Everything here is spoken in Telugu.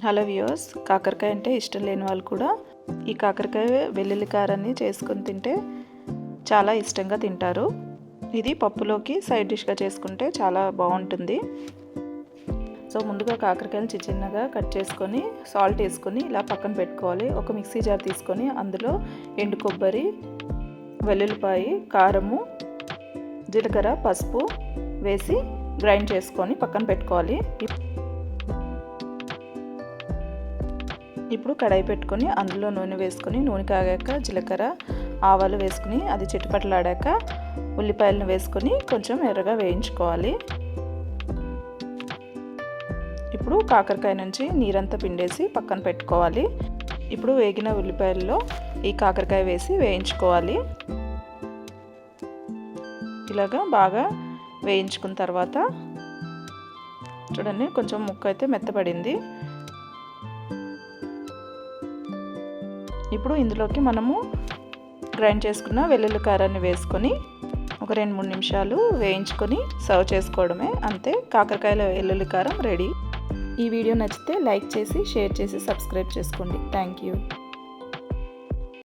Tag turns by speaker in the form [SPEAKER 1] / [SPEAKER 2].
[SPEAKER 1] హలో వ్యూవర్స్, కాకరకాయ అంటే ఇష్టం లేని వాళ్ళు కూడా ఈ కాకరకాయ వెల్లుల్లి కారాన్ని చేసుకొని తింటే చాలా ఇష్టంగా తింటారు. ఇది పప్పులోకి సైడ్ డిష్గా చేసుకుంటే చాలా బాగుంటుంది. సో ముందుగా కాకరకాయలు చిన్నగా కట్ చేసుకొని సాల్ట్ వేసుకొని ఇలా పక్కన పెట్టుకోవాలి. ఒక మిక్సీ జార్ తీసుకొని అందులో ఎండు కొబ్బరి, వెల్లుల్లిపాయ, కారము, జీలకర్ర, పసుపు వేసి గ్రైండ్ చేసుకొని పక్కన పెట్టుకోవాలి. ఇప్పుడు కడాయి పెట్టుకొని అందులో నూనె వేసుకొని నూనె కాగాక జీలకర్ర, ఆవాలు వేసుకుని అది చిటపటలాడాక ఉల్లిపాయలను వేసుకొని కొంచెం ఎర్రగా వేయించుకోవాలి. ఇప్పుడు కాకరకాయ నుంచి నీరంతా పిండేసి పక్కన పెట్టుకోవాలి. ఇప్పుడు వేగిన ఉల్లిపాయల్లో ఈ కాకరకాయ వేసి వేయించుకోవాలి. ఇలాగా బాగా వేయించుకున్న తర్వాత చూడండి, కొంచెం ముక్క అయితే మెత్తపడింది. ఇప్పుడు ఇందులోకి మనము గ్రైండ్ చేసుకున్న వెల్లుల్లి కారాన్ని వేసుకొని ఒక 2-3 నిమిషాలు వేయించుకొని సర్వ్ చేసుకోవడమే. అంతే, కాకరకాయల వెల్లుల్లి కారం రెడీ. ఈ వీడియో నచ్చితే లైక్ చేసి, షేర్ చేసి, సబ్స్క్రైబ్ చేసుకోండి. Thank you.